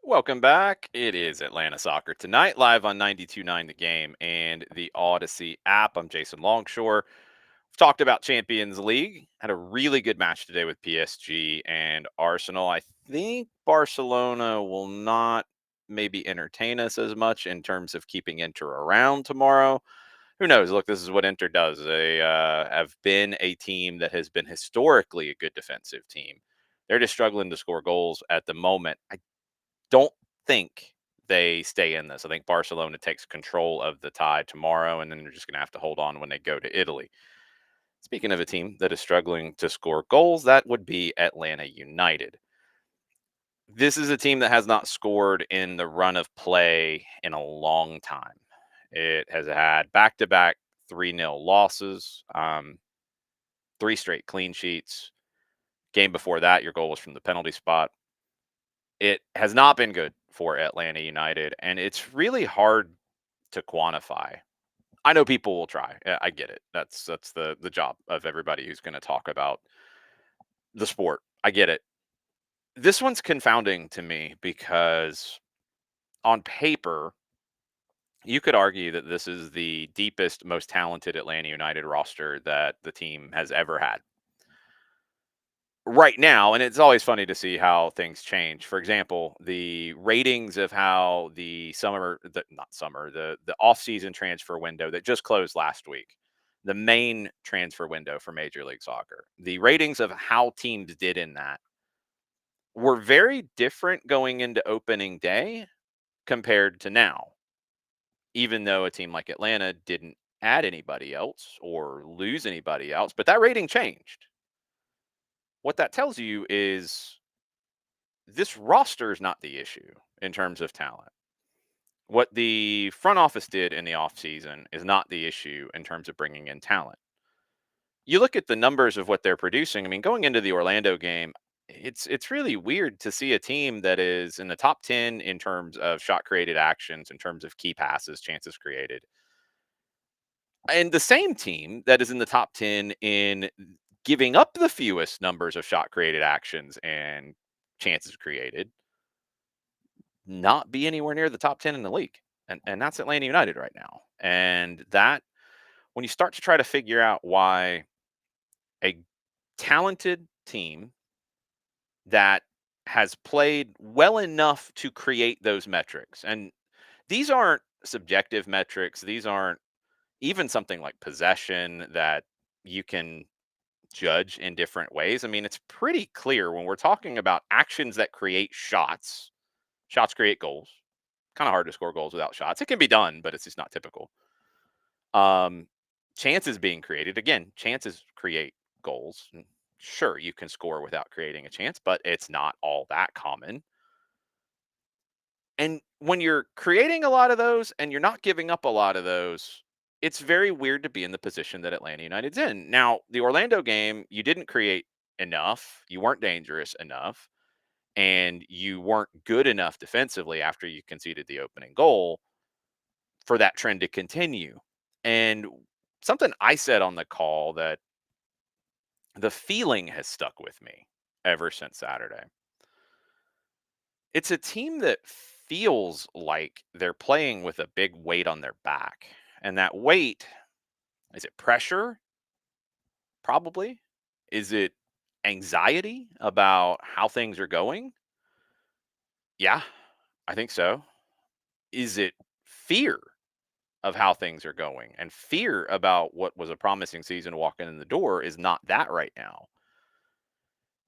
Welcome back. It is Atlanta Soccer Tonight, live on 92.9 The Game and the Odyssey app. I'm Jason Longshore. We've talked about Champions League. Had a really good match today with PSG and Arsenal. I think Barcelona will not maybe entertain us as much in terms of keeping Inter around tomorrow. Who knows? Look, this is what Inter does. They have been a team that has been historically a good defensive team. They're just struggling to score goals at the moment. I don't think they stay in this. I think Barcelona takes control of the tie tomorrow, and then they're just going to have to hold on when they go to Italy. Speaking of a team that is struggling to score goals, that would be Atlanta United. This is a team that has not scored in the run of play in a long time. It has had back to back 3-0 losses, three straight clean sheets. Game before that, your goal was from the penalty spot. It has not been good for Atlanta United, and it's really hard to quantify. I know people will try. I get it. That's the job of everybody who's going to talk about the sport. I get it. This one's confounding to me because on paper, you could argue that this is the deepest, most talented Atlanta United roster that the team has ever had right now. And it's always funny to see how things change. For example, the ratings of how not summer, the off-season transfer window that just closed last week, the main transfer window for Major League Soccer, the ratings of how teams did in that were very different going into opening day compared to now, even though a team like Atlanta didn't add anybody else or lose anybody else, but that rating changed. What that tells you is this roster is not the issue in terms of talent. What the front office did in the offseason is not the issue in terms of bringing in talent. You look at the numbers of what they're producing. I mean, going into the Orlando game, it's really weird to see a team that is in the top 10 in terms of shot created actions, in terms of key passes, chances created. And the same team that is in the top 10 in giving up the fewest numbers of shot created actions and chances created not be anywhere near the top 10 in the league. And that's Atlanta United right now. And that when you start to try to figure out why a talented team that has played well enough to create those metrics, and these aren't subjective metrics, these aren't even something like possession that you can judge in different ways. I mean, it's pretty clear when we're talking about actions that create shots. Shots create goals. Kind of hard to score goals without shots. It can be done, but it's just not typical. Um, Chances being created. Again, chances create goals. And sure, you can score without creating a chance, but it's not all that common. And when you're creating a lot of those and you're not giving up a lot of those, it's very weird to be in the position that Atlanta United's in. Now, the Orlando game, you didn't create enough. You weren't dangerous enough. And you weren't good enough defensively after you conceded the opening goal for that trend to continue. And something I said on the call that the feeling has stuck with me ever since Saturday. It's a team that feels like they're playing with a big weight on their back. And that weight, is it pressure? Probably. Is it anxiety about how things are going? Yeah, I think so. Is it fear of how things are going? And fear about what was a promising season walking in the door is not that right now.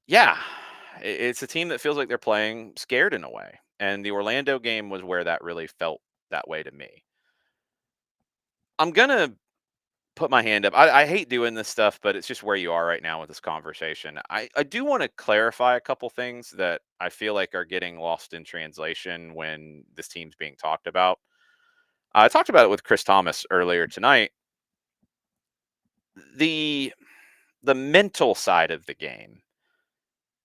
Yeah, it's a team that feels like they're playing scared in a way. And the Orlando game was where that really felt that way to me. I'm going to put my hand up. I hate doing this stuff, but it's just where you are right now with this conversation. I do want to clarify a couple things that I feel like are getting lost in translation when this team's being talked about. I talked about it with Chris Thomas earlier tonight. The the mental side of the game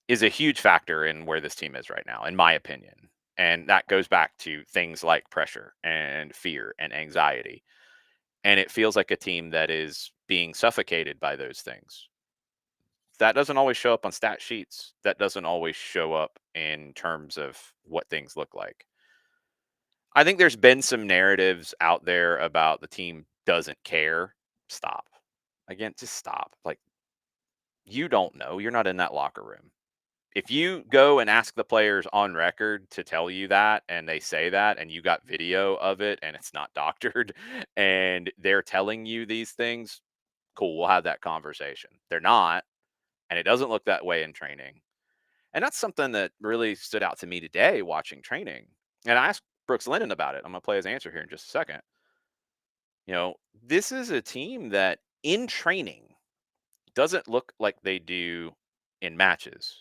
is a huge factor in where this team is right now, in my opinion. And that goes back to things like pressure and fear and anxiety. And it feels like a team that is being suffocated by those things. That doesn't always show up on stat sheets. That doesn't always show up in terms of what things look like. I think there's been some narratives out there about the team doesn't care. Stop. Again, just stop. Like, you don't know. You're not in that locker room. If you go and ask the players on record to tell you that and they say that and you got video of it and it's not doctored and they're telling you these things, cool, we'll have that conversation. They're not, and it doesn't look that way in training. And that's something that really stood out to me today watching training. And I asked Brooks Lennon about it. I'm going to play his answer here in just a second. This is a team that in training doesn't look like they do in matches.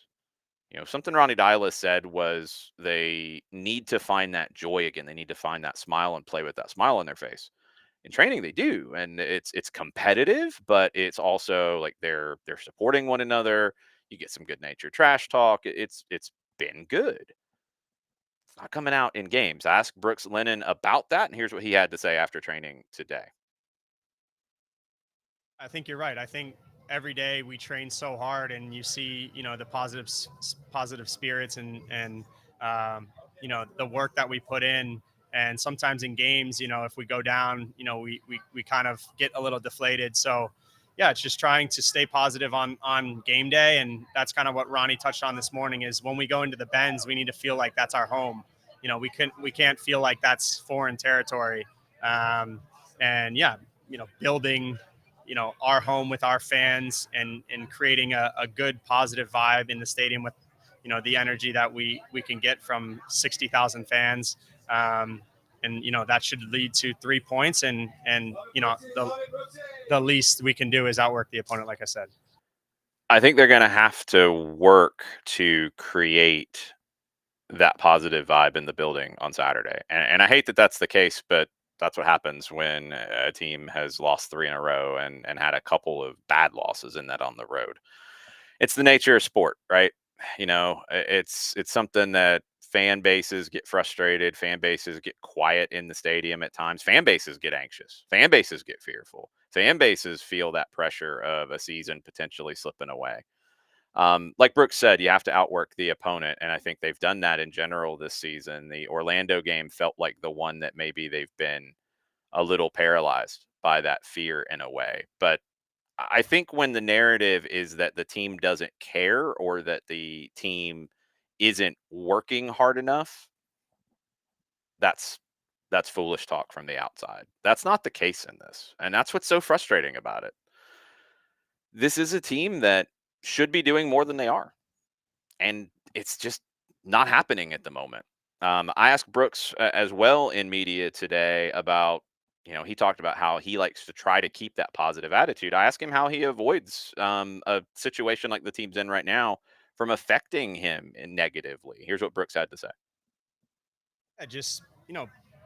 Something Ronnie Dylas said was they need to find that joy again. They need to find that smile and play with that smile on their face. In training, they do, and it's competitive, but it's also like they're supporting one another. You get some good natured trash talk. It's been good. It's not coming out in games. Ask Brooks Lennon about that, and here's what he had to say after training today. I think you're right. I think every day we train so hard, and you see, the positive spirits and the work that we put in. And sometimes in games, if we go down, we kind of get a little deflated. So yeah, it's just trying to stay positive on game day, and that's kind of what Ronnie touched on this morning. Is when we go into the bends, we need to feel like that's our home. We can't feel like that's foreign territory. Um, and yeah, building our home with our fans, and creating a good positive vibe in the stadium with the energy that we can get from 60,000 fans. And that should lead to 3 points, and the least we can do is outwork the opponent, like I said. I think they're going to have to work to create that positive vibe in the building on Saturday. And I hate that that's the case, but that's what happens when a team has lost three in a row and had a couple of bad losses in that on the road. It's the nature of sport, right? It's something that fan bases get frustrated, fan bases get quiet in the stadium at times, fan bases get anxious, fan bases get fearful, fan bases feel that pressure of a season potentially slipping away. Like Brooks said, you have to outwork the opponent, and I think they've done that in general this season. The Orlando game felt like the one that maybe they've been a little paralyzed by that fear in a way. But I think when the narrative is that the team doesn't care or that the team isn't working hard enough, that's that's foolish talk from the outside. That's not the case in this, and that's what's so frustrating about it. This is a team that should be doing more than they are, and it's just not happening at the moment. I asked Brooks as well in media today about, he talked about how he likes to try to keep that positive attitude. I asked him how he avoids a situation like the team's in right now from affecting him negatively. Here's what Brooks had to say. Just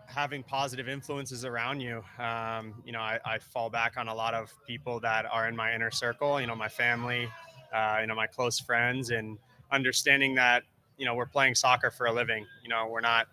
having positive influences around you. I fall back on a lot of people that are in my inner circle, my family, my close friends, and understanding that we're playing soccer for a living. We're not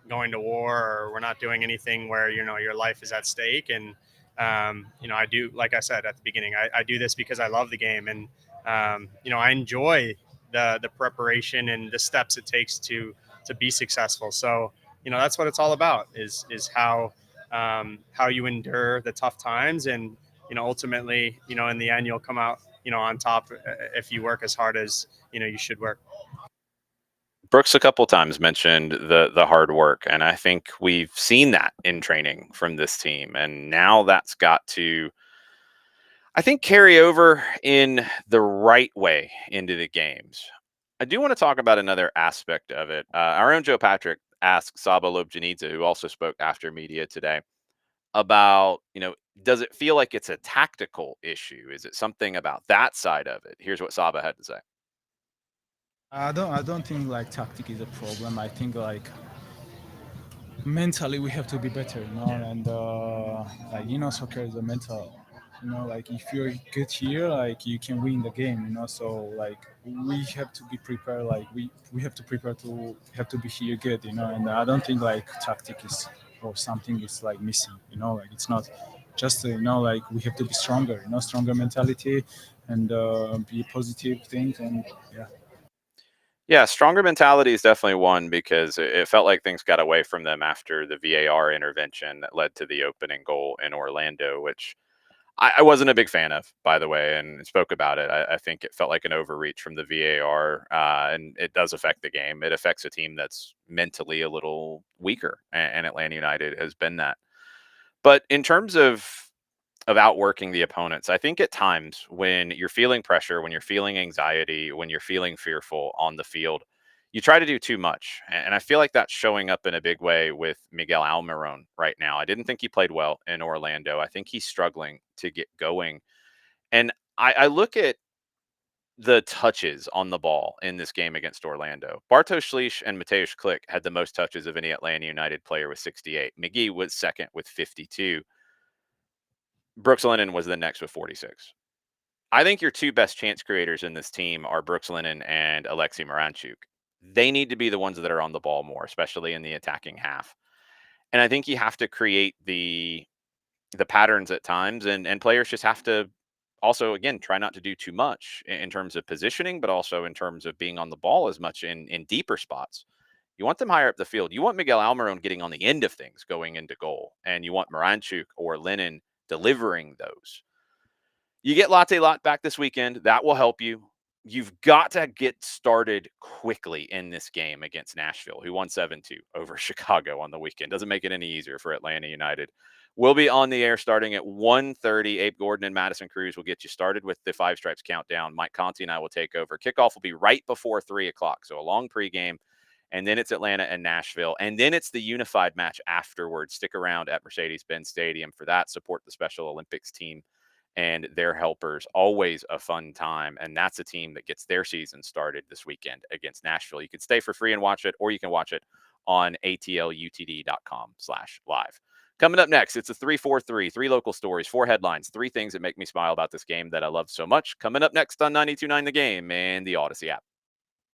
going to war, or we're not doing anything where your life is at stake. And I do, like I said at the beginning, I do this because I love the game. And I enjoy the preparation and the steps it takes to be successful. So that's what it's all about, is how you endure the tough times. And ultimately, in the end, you'll come out on top, if you work as hard as you should work. Brooks a couple times mentioned the hard work, and I think we've seen that in training from this team, and now that's got to, I think, carry over in the right way into the games. I do want to talk about another aspect of it. Our own Joe Patrick asked Saba Lobjanidze, who also spoke after media today, about, does it feel like it's a tactical issue? Is it something about that side of it? Here's what Saba had to say. I don't think like tactic is a problem. I think like mentally we have to be better, and like soccer is a mental. Like if you're good here, like you can win the game, So like we have to be prepared. Like we have to prepare to have to be here good, And I don't think like tactic is or something is like missing, Like it's not just like we have to be stronger, stronger mentality and be positive things and yeah. Yeah, stronger mentality is definitely one because it felt like things got away from them after the VAR intervention that led to the opening goal in Orlando, which I wasn't a big fan of, by the way, and spoke about it. I think it felt like an overreach from the VAR, and it does affect the game. It affects a team that's mentally a little weaker, and Atlanta United has been that. But in terms of outworking the opponents, I think at times when you're feeling pressure, when you're feeling anxiety, when you're feeling fearful on the field, you try to do too much. And I feel like that's showing up in a big way with Miguel Almiron right now. I didn't think he played well in Orlando. I think he's struggling to get going. And I look at the touches on the ball in this game against Orlando. Bartosz Szlich and Mateusz Klich had the most touches of any Atlanta United player with 68. McGee was second with 52. Brooks Lennon was the next with 46. I think your two best chance creators in this team are Brooks Lennon and Alexei Moranchuk. They need to be the ones that are on the ball more, especially in the attacking half. And I think you have to create the patterns at times, and players just have to also again try not to do too much in terms of positioning, but also in terms of being on the ball as much in deeper spots. You want them higher up the field. You want Miguel Almiron getting on the end of things going into goal, and you want Moranchuk or Lennon delivering those. You get Latte Lot back this weekend. That will help you. You've got to get started quickly in this game against Nashville, who won 7-2 over Chicago on the weekend. Doesn't make it any easier for Atlanta United. We'll be on the air starting at 1:30. Abe Gordon and Madison Cruz will get you started with the Five Stripes countdown. Mike Conti and I will take over. Kickoff will be right before 3 o'clock, so a long pregame. And then it's Atlanta and Nashville. And then it's the unified match afterwards. Stick around at Mercedes-Benz Stadium for that. Support the Special Olympics team and their helpers. Always a fun time. And that's a team that gets their season started this weekend against Nashville. You can stay for free and watch it, or you can watch it on atlutd.com/live. Coming up next, it's a 343, three local stories, four headlines, three things that make me smile about this game that I love so much. Coming up next on 92.9 The Game and the Odyssey app.